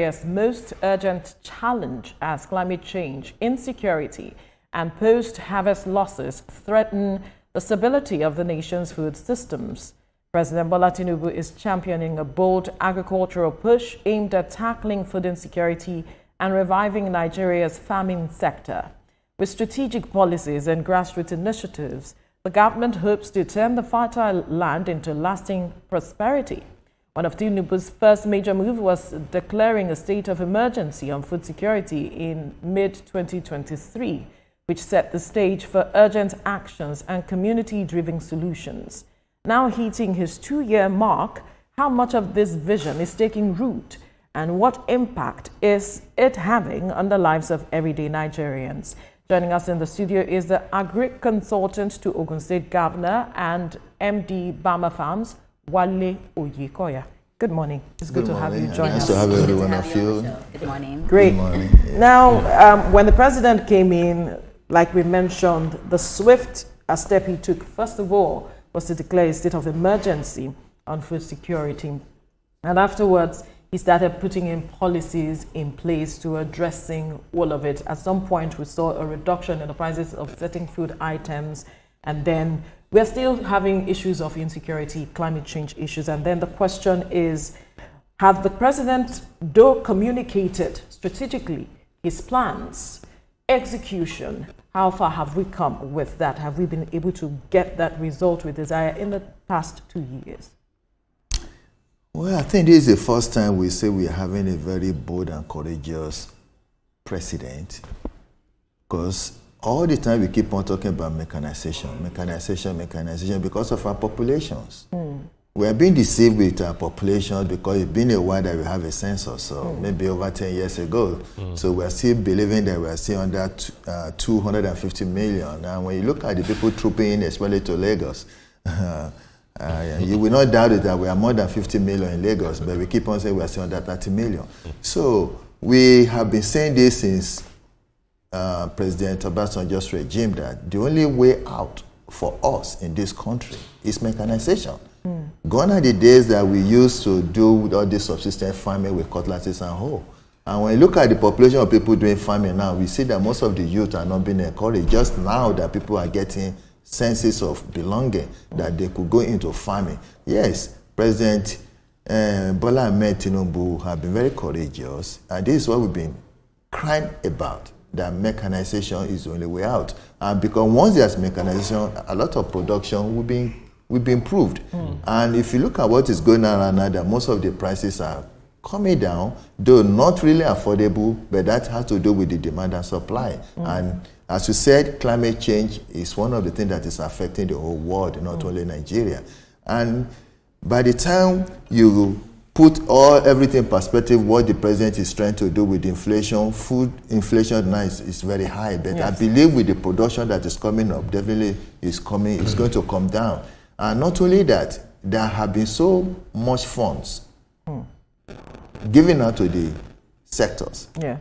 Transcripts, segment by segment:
Nigeria's most urgent challenge as climate change, insecurity, and post-harvest losses threaten the stability of the nation's food systems. President Bola Tinubu is championing a bold agricultural push aimed at tackling food insecurity and reviving Nigeria's farming sector. With strategic policies and grassroots initiatives, the government hopes to turn the fertile land into lasting prosperity. One of Tinubu's first major moves was declaring a state of emergency on food security in mid-2023, which set the stage for urgent actions and community-driven solutions. Now hitting his 2-year mark, how much of this vision is taking root and what impact is it having on the lives of everyday Nigerians? Joining us in the studio is the agri-consultant to Ogun State Governor and MD Bama Farms, Wale Oyikoya. Good morning. It's good to have you join us. Nice to have every one of you. Good morning. Great. Good morning. Now, when the president came in, like we mentioned, the swift step he took, first of all, was to declare a state of emergency on food security. And afterwards, he started putting in policies in place to addressing all of it. At some point, we saw a reduction in the prices of certain food items. And then we're still having issues of insecurity, climate change issues. And then the question is, have the president, though communicated strategically his plans, execution, how far have we come with that? Have we been able to get that result we desire in the past 2 years? Well, I think this is the first time we say we are having a very bold and courageous president, because all the time we keep on talking about mechanization because of our populations. We are being deceived with our population because it's been a while that we have a census, so maybe over 10 years ago. So we're still believing that we're still under 250 million. And when you look at the people trooping in, especially to Lagos, you will not doubt it that we are more than 50 million in Lagos, but we keep on saying we are still under 30 million. So we have been saying this since President Obasanjo's regime, that the only way out for us in this country is mechanization. Gone are the days that we used to do all this subsistence farming with cutlasses and hoe. And when you look at the population of people doing farming now, we see that most of the youth are not being encouraged. Just now that people are getting senses of belonging, that they could go into farming. Yes, President Bola Ahmed Tinubu have been very courageous, and this is what we've been crying about, that mechanization is the only way out. And because once there's mechanization, a lot of production will be improved. And if you look at what is going on right now, that most of the prices are coming down, though not really affordable, but that has to do with the demand and supply. And as you said, climate change is one of the things that is affecting the whole world, not only Nigeria. And by the time you put everything in perspective, what the president is trying to do with inflation, food inflation now is very high, but yes, I believe with the production that is coming up, definitely it's going to come down. And not only that, there have been so much funds given out to the sectors. Yeah.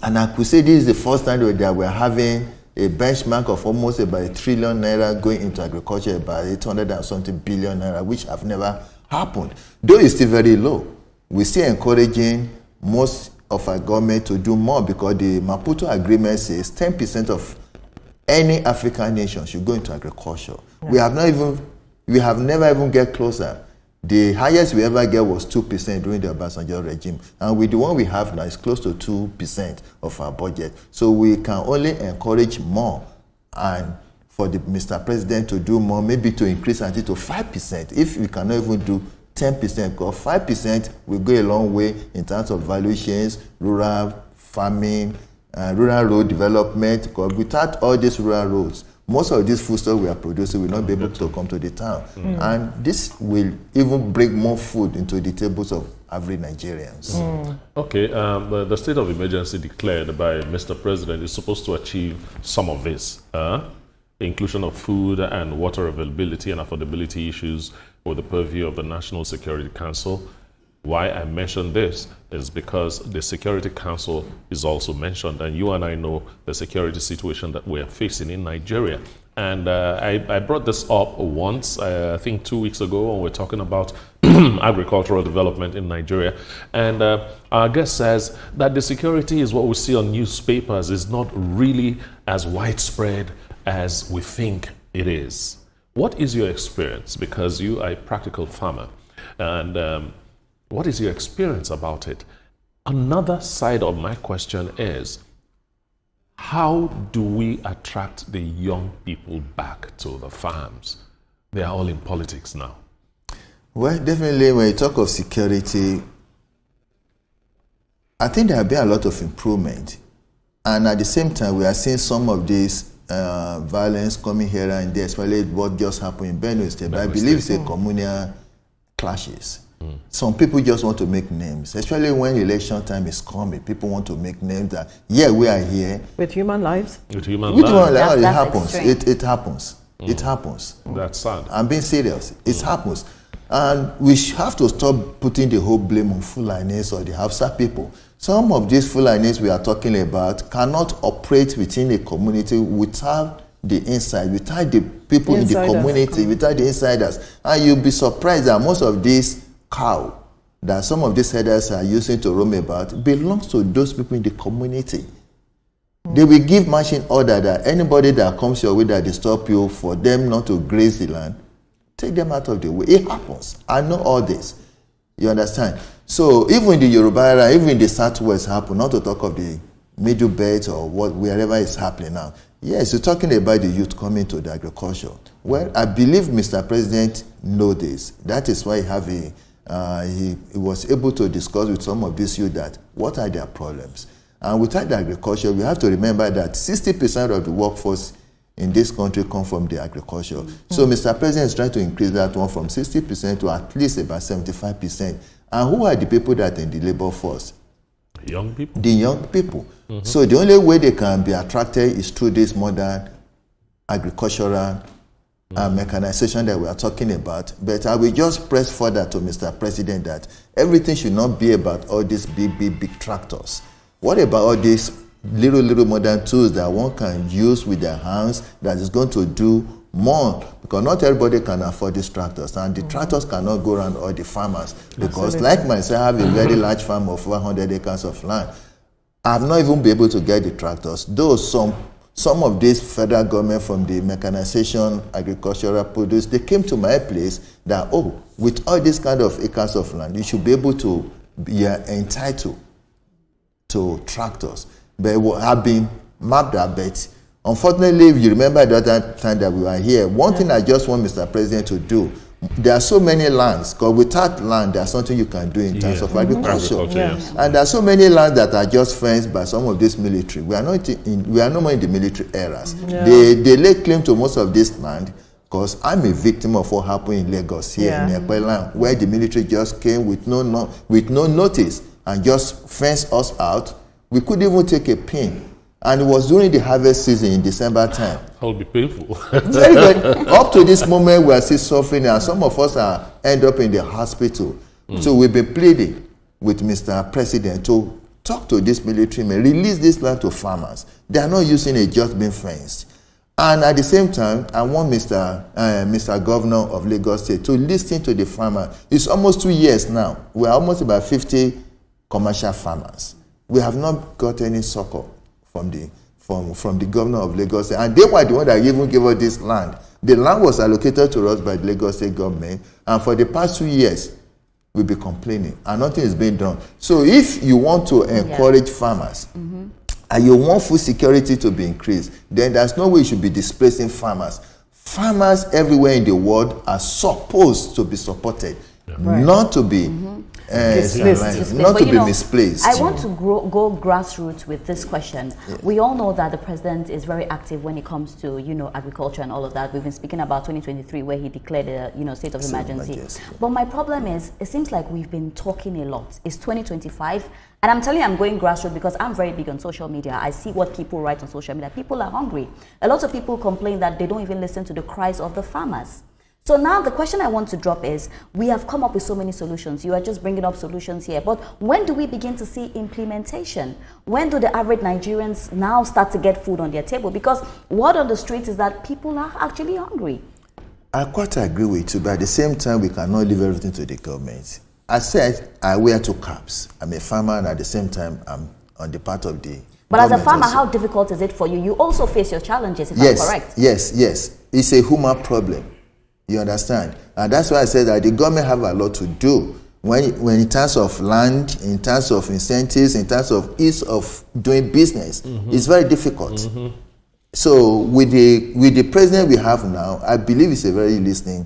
And I could say this is the first time that we're having a benchmark of almost about ₦1 trillion going into agriculture, about 800 and something billion naira, which have never happened. Though it's still very low, we're still encouraging most of our government to do more, because the Maputo Agreement says 10% of any African nation should go into agriculture. Yeah. We have never even get closer. The highest we ever get was 2% during the Obasanjo regime. And with the one we have now, it's close to 2% of our budget. So we can only encourage more, and for the Mr. President to do more, maybe to increase until to 5%. If we cannot even do 10%, because 5% will go a long way in terms of value chains, rural farming, rural road development, because without all these rural roads, most of these foodstuffs we are producing will not be able to come to the town. And this will even bring more food into the tables of average Nigerians. Okay, the state of emergency declared by Mr. President is supposed to achieve some of this. Inclusion of food and water availability and affordability issues with the purview of the National Security Council. Why I mention this is because the Security Council is also mentioned, and you and I know the security situation that we are facing in Nigeria. And I brought this up once, I think 2 weeks ago, when we're talking about agricultural development in Nigeria. And our guest says that the security is what we see on newspapers is not really as widespread as we think it is. What is your experience? Because you are a practical farmer. And what is your experience about it? Another side of my question is, how do we attract the young people back to the farms? They are all in politics now. Well, definitely when you talk of security, I think there have been a lot of improvement. And at the same time, we are seeing some of this violence coming here and there, especially what just happened in Benue State. But I believe it's a communal clashes. Some people just want to make names, especially when election time is coming. People want to make names that, yeah, we are here. With human lives? With human lives. It happens. It happens. It happens. That's sad. I'm being serious. It happens. And we have to stop putting the whole blame on Fulanis or the Hausa people. Some of these Fulanis we are talking about cannot operate within a community without the inside, without the people in the community, without the insiders. And you'll be surprised that most of these cow that some of these herders are using to roam about belongs to those people in the community. They will give marching order that anybody that comes your way that disturb you, for them not to graze the land, take them out of the way. It happens. I know all this. You understand? So even in the Yoruba area, even in the Southwest happen, not to talk of the Middle Belt or wherever it's happening now. Yes, you're talking about the youth coming to the agriculture. Well, I believe Mr. President knows this. That is why he was able to discuss with some of these youth that what are their problems. And without the agriculture, we have to remember that 60% of the workforce in this country come from the agriculture. So Mr. President is trying to increase that one from 60% to at least about 75%. And who are the people that are in the labor force? Young people. The young people. So the only way they can be attracted is through this modern agricultural mechanization that we are talking about. But I will just press further to Mr. President that everything should not be about all these big tractors. What about all these little modern tools that one can use with their hands that is going to do more? Because not everybody can afford these tractors, and the tractors cannot go around all the farmers. Because like myself, I have a very large farm of 100 acres of land. I have not even been able to get the tractors, though some of this federal government from the mechanization, agricultural produce, they came to my place that, oh, with all these kind of acres of land, you should be able to be entitled to tractors. But have been mapped a bit. Unfortunately, if you remember the other time that we were here, one thing I just want Mr. President to do, there are so many lands, because without land, there's something you can do in terms of agriculture. And there are so many lands that are just fenced by some of this military. We are no more in the military eras. They lay claim to most of this land, because I'm a victim of what happened in Lagos here in Ekpeland, where the military just came with no notice and just fenced us out. We couldn't even take a pin. And it was during the harvest season in December time. That will be painful. Very good. Up to this moment, we are still suffering, and some of us end up in the hospital. So we've been pleading with Mr. President to talk to this military men, release this land to farmers. They are not using it, just being fenced. And at the same time, I want Mr. Governor of Lagos State to listen to the farmer. It's almost 2 years now. We're almost about 50 commercial farmers. We have not got any succor from the governor of Lagos State. And they were the one that even gave us this land. The land was allocated to us by the Lagos State government. And for the past 2 years, we've been complaining. And nothing is being done. So if you want to encourage farmers, and you want food security to be increased, then there's no way you should be displacing farmers. Farmers everywhere in the world are supposed to be supported, not to be misplaced. I want to go grassroots with this question. We all know that the president is very active when it comes to agriculture and all of that. We've been speaking about 2023 where he declared a state of emergency. But my problem is, it seems like we've been talking a lot. It's 2025. And I'm telling you, I'm going grassroots because I'm very big on social media. I see what people write on social media. People are hungry. A lot of people complain that they don't even listen to the cries of the farmers. So now the question I want to drop is, we have come up with so many solutions. You are just bringing up solutions here. But when do we begin to see implementation? When do the average Nigerians now start to get food on their table? Because word on the street is that people are actually hungry. I quite agree with you, but at the same time, we cannot leave everything to the government. I said I wear two caps. I'm a farmer, and at the same time, I'm on the part of the But as a farmer, also. how difficult is it for you? You also face your challenges, if I'm correct. Yes. It's a human problem. You understand? And that's why I said that the government have a lot to do. When in terms of land, in terms of incentives, in terms of ease of doing business, it's very difficult. So with the president we have now, I believe he's a very listening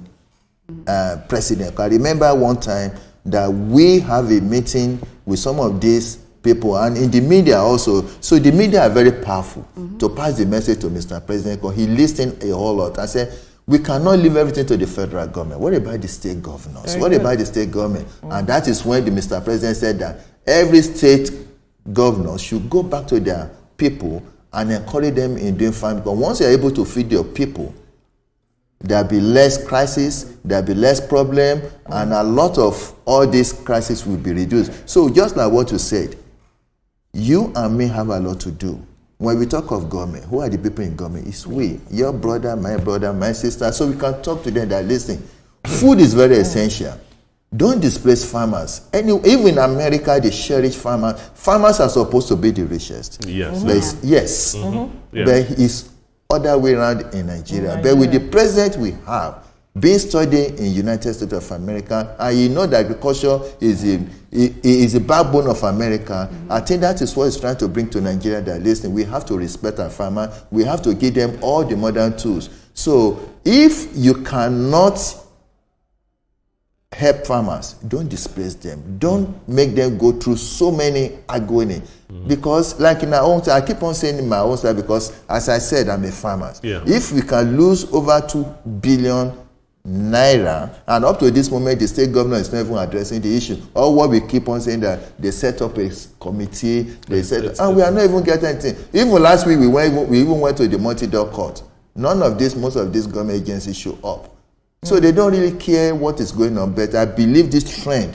president. I remember one time that we have a meeting with some of these people, and in the media also. So the media are very powerful to pass the message to Mr. President, because he listened a whole lot. I said, we cannot leave everything to the federal government. What about the state governors? What about the state government? And that is when the Mr. President said that every state governor should go back to their people and encourage them in doing farming. Because once you're able to feed your people, there'll be less crisis, there'll be less problem, and a lot of all these crises will be reduced. So just like what you said, you and me have a lot to do. When we talk of government, who are the people in government? It's we, your brother, my sister, so we can talk to them that listen. Food is very essential. Don't displace farmers. Even in America, they cherish farmers. Farmers are supposed to be the richest. Yes. But it's other way around in Nigeria. But with the president we have, being studied in United States of America, and you know that agriculture is the backbone of America. I think that is what he's trying to bring to Nigeria, that listen, we have to respect our farmers. We have to give them all the modern tools. So if you cannot help farmers, don't displace them. Don't make them go through so many agony. Because like in our own side, I keep on saying in my own side, because as I said, I'm a farmer. If we can lose over 2 billion naira, and up to this moment the state government is not even addressing the issue, or what we keep on saying that they set up a committee, they said, and we are not even getting anything. Even last week we even went to the multi-door court. Most of these government agencies show up. So they don't really care what is going on. But I believe this trend,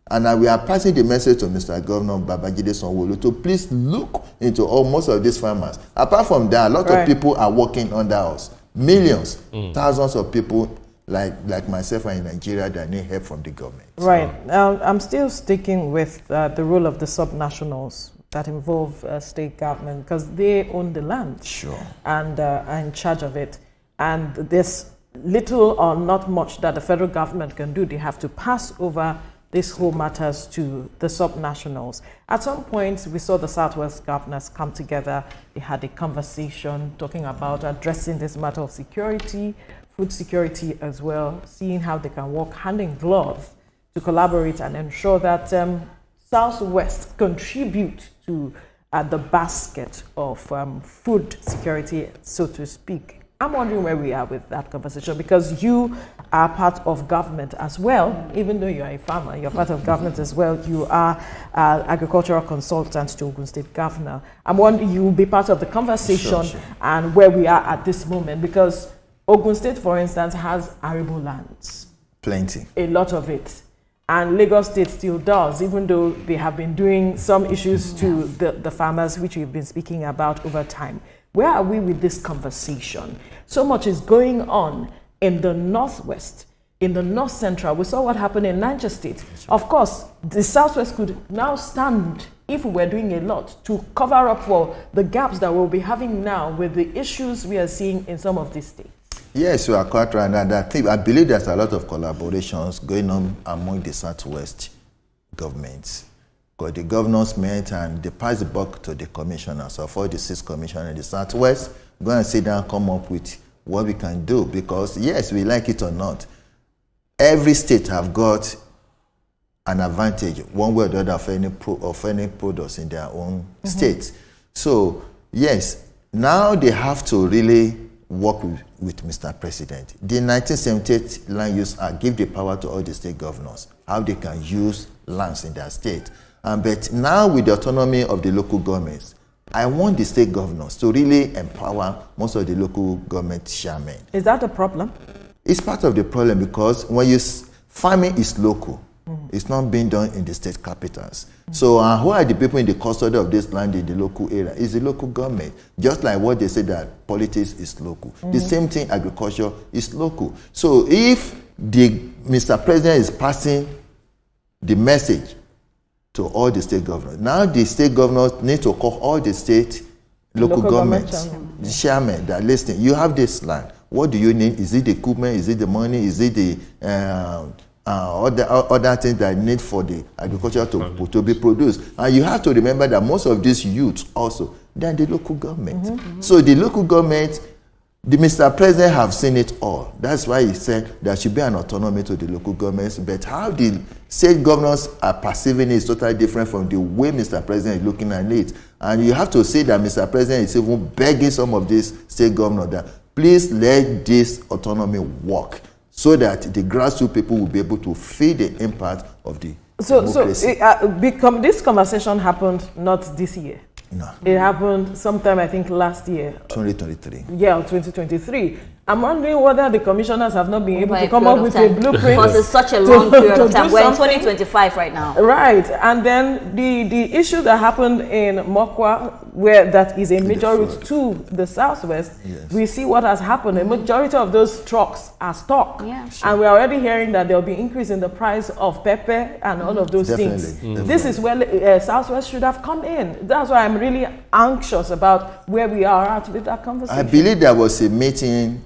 and we are passing the message to Mr. Governor Babajide Sanwo-Olu to please look into most of these farmers. Apart from that, a lot of people are working under us. Millions, thousands of people like myself are in Nigeria that need help from the government. Right. I'm still sticking with the role of the subnationals that involve state government, because they own the land. Sure. And are in charge of it. And there's little or not much that the federal government can do. They have to pass over these whole matters to the subnationals. At some point, we saw the Southwest governors come together. They had a conversation talking about addressing this matter of security, food security as well, seeing how they can work hand in glove to collaborate and ensure that Southwest contribute to the basket of food security, so to speak. I'm wondering where we are with that conversation, because you are part of government as well. Even though you are a farmer, you're part of government as well. You are agricultural consultant to Ogun State Governor. I'm wondering, you will be part of the conversation and where we are at this moment, because Ogun State, for instance, has arable lands. Plenty. A lot of it. And Lagos State still does, even though they have been doing some issues to the farmers, which we've been speaking about over time. Where are we with this conversation? So much is going on in the Northwest, in the North Central. We saw what happened in Niger State. Of course, the Southwest could now stand, if we were doing a lot, to cover up for the gaps that we'll be having now with the issues we are seeing in some of these states. Yes, you are quite right. And I believe there's a lot of collaborations going on among the Southwest governments. Because the governors met and they passed the buck to the commissioners. So for the 6 commissioners in the Southwest, go and sit down, come up with what we can do. Because yes, we like it or not, every state have got an advantage, one way or the other, of any products in their own states. So yes, now they have to really work with Mr. President. The 1978 Land Use Act give the power to all the state governors, how they can use lands in their state. But now with the autonomy of the local governments, I want the state governors to really empower most of the local government chairmen. Is that a problem? It's part of the problem because when farming is local, it's not being done in the state capitals. So who are the people in the custody of this land in the local area? It's the local government. Just like what they say that politics is local. The same thing, agriculture is local. So if Mr. President is passing the message to all the state governors, now the state governors need to call all the state local governments, the chairman that listening. You have this land. What do you need? Is it the equipment? Is it the money? Is it the other things that need for the agriculture to be produced? And you have to remember that most of these youths also, they're the local government. So the local government, the Mr. President have seen it all. That's why he said there should be an autonomy to the local governments. But how the state governors are perceiving it is totally different from the way Mr. President is looking at it. And you have to say that Mr. President is even begging some of these state governors that please let this autonomy work so that the grassroots people will be able to feel the impact of the democracy. So this conversation happened not this year. No. It happened sometime, I think, last year. 2023. Yeah, 2023. I'm wondering whether the commissioners have not been able to come up with a blueprint. Because it's such a long period of time. We're in 2025 right now. Right. And then the issue that happened in Mokwa, where that is a major route to the southwest, yes. We see what has happened. A majority of those trucks are stuck. Yeah. Sure. And we're already hearing that there'll be increase in the price of pepper and all of those things. Definitely. This is where southwest should have come in. That's why I'm really anxious about where we are at with that conversation. I believe there was a meeting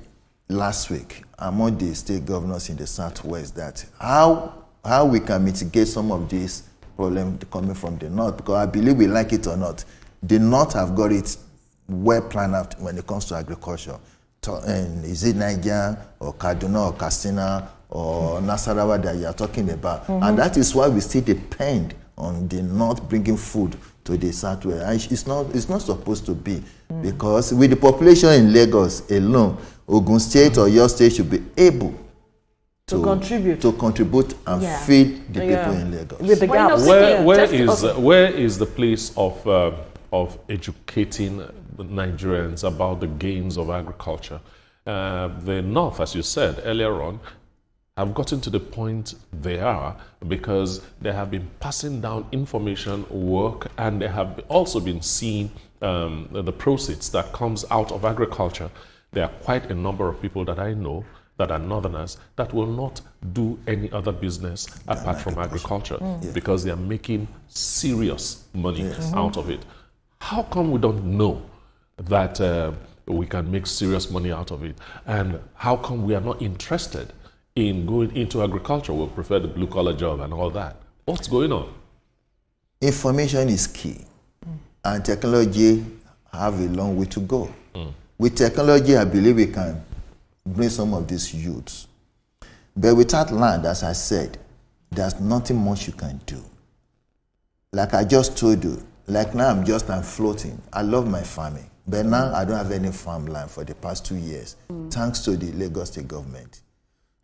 last week among the state governors in the southwest that how we can mitigate some of these problems coming from the north, because I believe we like it or not, the north have got it well planned out when it comes to agriculture. And is it Niger or Kaduna or Katsina or Nasarawa that you are talking about? And that is why we still depend on the north bringing food to the southwest. And it's not supposed to be, because with the population in Lagos alone, Ogun State or your state should be able to contribute and feed the people in Lagos. With the gap. Where is the place of educating the Nigerians about the gains of agriculture? The North, as you said earlier on, have gotten to the point they are because they have been passing down information work, and they have also been seeing the proceeds that comes out of agriculture. There are quite a number of people that I know that are northerners that will not do any other business apart from agriculture because they are making serious money out of it. How come we don't know that we can make serious money out of it? And how come we are not interested in going into agriculture? We'll prefer the blue-collar job and all that. What's going on? Information is key, and technology have a long way to go. With technology, I believe we can bring some of these youths. But without land, as I said, there's nothing much you can do. Like I just told you, like now I'm floating. I love my farming, but now I don't have any farmland for the past 2 years, thanks to the Lagos State government.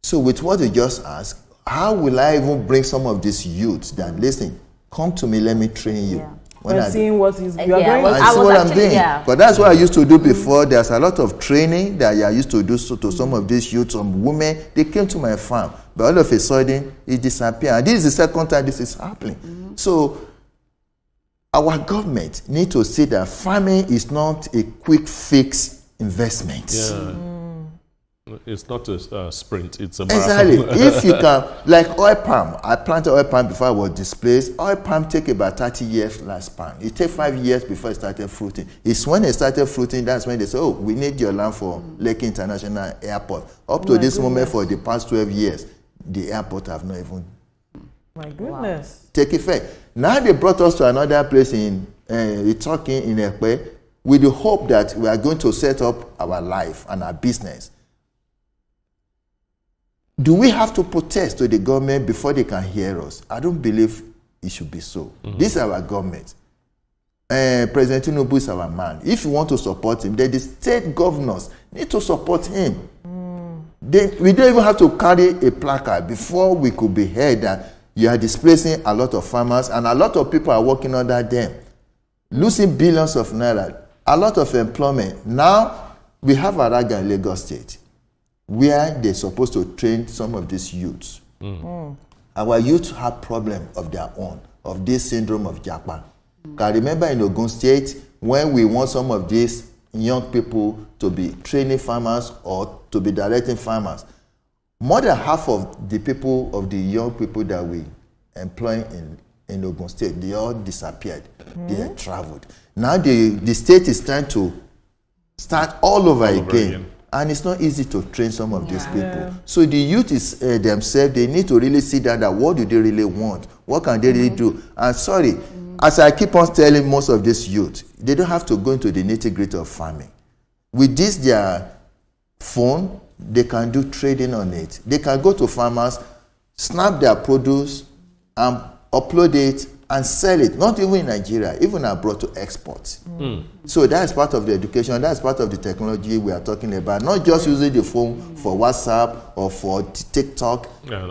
So with what you just asked, how will I even bring some of these youths that, listen, come to me, let me train you. Yeah. When seeing what is you are going going to see what I'm doing. But that's what I used to do before. There's a lot of training that I used to do to some of these youths, some women. They came to my farm, but all of a sudden it disappeared. And this is the second time this is happening. So our government need to see that farming is not a quick fix investment. It's not a sprint, it's a marathon. Exactly. If you can, like oil palm, I planted oil palm before I was displaced. Oil palm take about 30 years lifespan. It takes 5 years before it started fruiting. It's when it started fruiting, that's when they say, oh, we need your land for Lekki International Airport. Up to this moment, for the past 12 years, the airport have not even take effect. Now they brought us to another place in talking in Ekpe with the hope that we are going to set up our life and our business. Do we have to protest to the government before they can hear us? I don't believe it should be so. This is our government. President Tinubu is our man. If you want to support him, then the state governors need to support him. We don't even have to carry a placard before we could be heard that you are displacing a lot of farmers and a lot of people are working under them, losing billions of naira, a lot of employment. Now, we have Araga in Lagos State. where they're supposed to train some of these youths. Our youth have problem of their own, of this syndrome of Japa. I remember in Ogun State, when we want some of these young people to be training farmers or to be directing farmers, more than half of the people, of the young people that we employ in Ogun State, they all disappeared. They had traveled. Now the state is trying to start all over again. And it's not easy to train some of these people. So the youth is themselves, they need to really see that what do they really want? What can they really do? And sorry, as I keep on telling most of this youth, they don't have to go into the nitty-gritty of farming. With this, their phone, they can do trading on it. They can go to farmers, snap their produce, and upload it and sell it, not even in Nigeria, even abroad to export. So that's part of the education, that's part of the technology we are talking about. Not just using the phone for WhatsApp or for TikTok.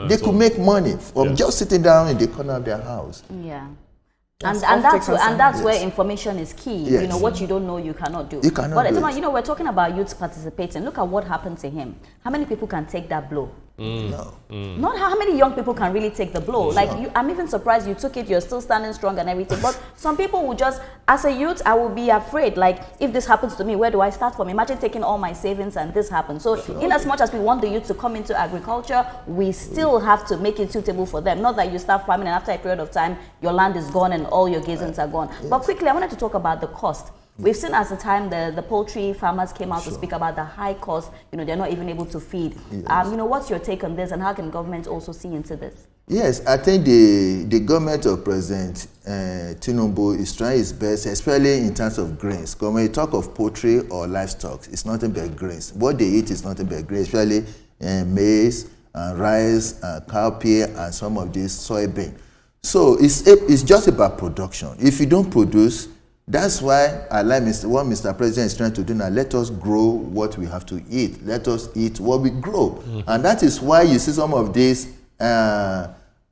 They could make money from just sitting down in the corner of their house. And that's where information is key. You know, what you don't know, you cannot do. You cannot but do you know, we're talking about youth participating. Look at what happened to him. How many people can take that blow? No. Not how many young people can really take the blow. Like, I'm even surprised you took it. You're still standing strong and everything. But some people will just, as a youth, I will be afraid. Like, if this happens to me, where do I start from? Imagine taking all my savings and this happens. So in as much as we want the youth to come into agriculture, we still have to make it suitable for them. Not that you start farming and after a period of time, your land is gone and all your gazings are gone. But quickly, I wanted to talk about the cost. We've seen as the time the poultry farmers came out to speak about the high cost, you know, they're not even able to feed. You know, what's your take on this, and how can government also see into this? Yes, I think the government of President Tinubu is trying its best, especially in terms of grains. Because when you talk of poultry or livestock, it's nothing but grains. What they eat is nothing but grains, especially maize, and rice, and cowpea, and some of this soybean. So it's just about production. If you don't produce, that's why I like what Mr. President is trying to do now. Let us grow what we have to eat. Let us eat what we grow. And that is why you see some of these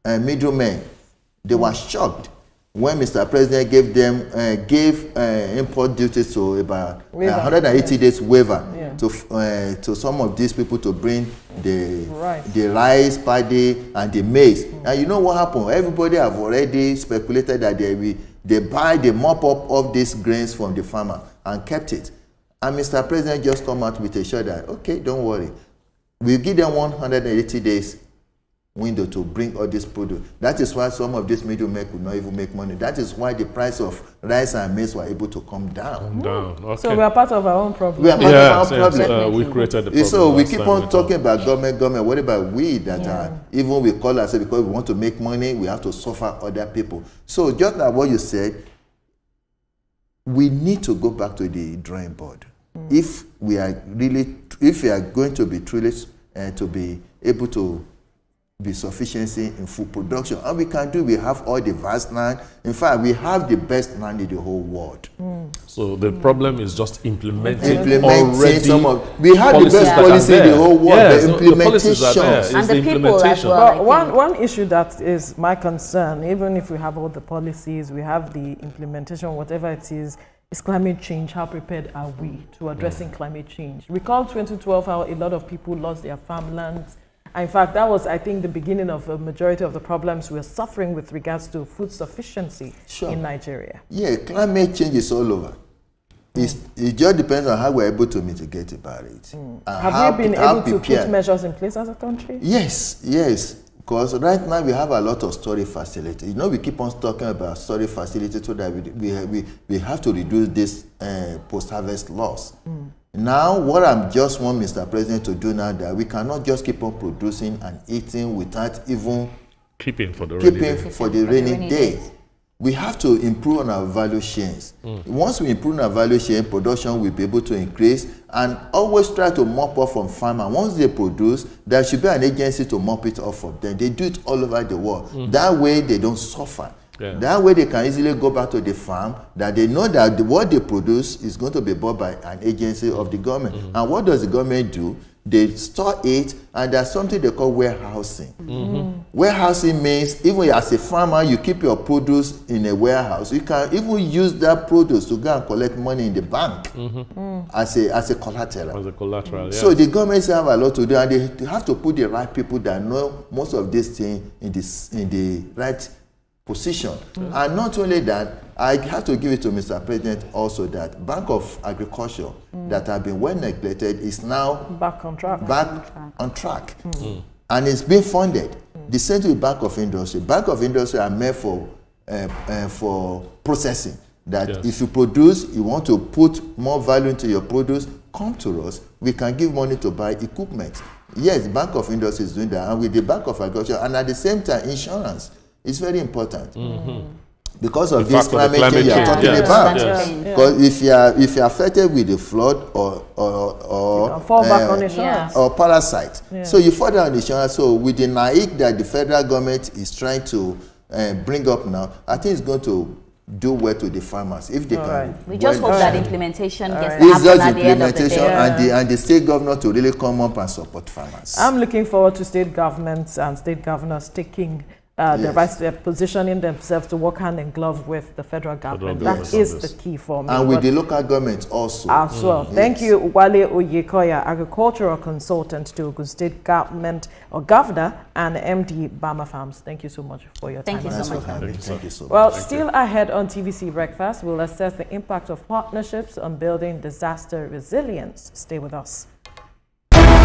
middlemen, they were shocked when Mr. President gave them import duties to about 180 days waiver to some of these people to bring the rice, paddy, and the maize. And you know what happened? Everybody have already speculated that they mop up of these grains from the farmer and kept it. And Mr. President just come out with a show that, okay, don't worry. We'll give them 180 days window to bring all this produce. That is why some of these middlemen could not even make money. That is why the price of rice and maize were able to come down. Okay. So we are part of our own problem. We are part of our problem. We created the problem. So we keep on talking about government. What about we that are, even we call ourselves, because we want to make money, we have to suffer other people. So just like what you said, we need to go back to the drawing board. If we are going to be truly to be able to be sufficiency in food production, and we have all the vast land. In fact, we have the best land in the whole world. So the problem is just implementing some of. We have the best policy in the whole world. The implementation and the people as well. But one issue that is my concern, even if we have all the policies, we have the implementation, whatever it is climate change. How prepared are we to addressing climate change? Recall 2012, how a lot of people lost their farmlands. In fact, that was, I think, the beginning of a majority of the problems we're suffering with regards to food sufficiency in Nigeria. Yeah, climate change is all over. It just depends on how we're able to mitigate about it. Have we been able to put measures in place as a country? Yes. Because right now we have a lot of storage facilities. You know, we keep on talking about storage facilities so that we have to reduce this post-harvest loss. Now, what I just want Mr. President to do now, that we cannot just keep on producing and eating without even keeping for the rainy day. We have to improve on our value chains. Once we improve on our value chain, production will be able to increase, and always try to mop up from farmers. Once they produce, there should be an agency to mop it off of them. They do it all over the world. That way, they don't suffer. That way they can easily go back to the farm, that they know that what they produce is going to be bought by an agency of the government. And what does the government do? they store it, and there's something they call warehousing. Warehousing means even as a farmer, you keep your produce in a warehouse. You can even use that produce to go and collect money in the bank as a collateral. As a collateral, yes. So the governments have a lot to do, and they have to put the right people that know most of these things in the right position. And not only that, I have to give it to Mr. President also that Bank of Agriculture that have been well neglected is now back on track. And it's been funded. The same with Bank of Industry. Bank of Industry are made for processing. That yes. If you produce, you want to put more value into your produce, come to us. We can give money to buy equipment. Yes, Bank of Industry is doing that, and with the Bank of Agriculture, and at the same time, insurance is very important. Because of this climate change you are talking about. Because if you are affected with a flood or fall back on insurance or parasite, so you fall down on insurance. So with the NAIC that the federal government is trying to bring up now, I think it's going to do well to the farmers if they can. We just hope that implementation gets it's just at the end of the day. and the state governor to really come up and support farmers. I'm looking forward to state governments and state governors taking the right, positioning themselves to work hand in glove with the federal government. That is the key for me. And with the local government also. As well. Thank you, Wale Oyekoya, agricultural consultant to Ogun State Government or Governor, and MD Bama Farms. Thank you so much for your time. Thank you so much. Thank you so much. Well, still ahead on TVC Breakfast, we'll assess the impact of partnerships on building disaster resilience. Stay with us.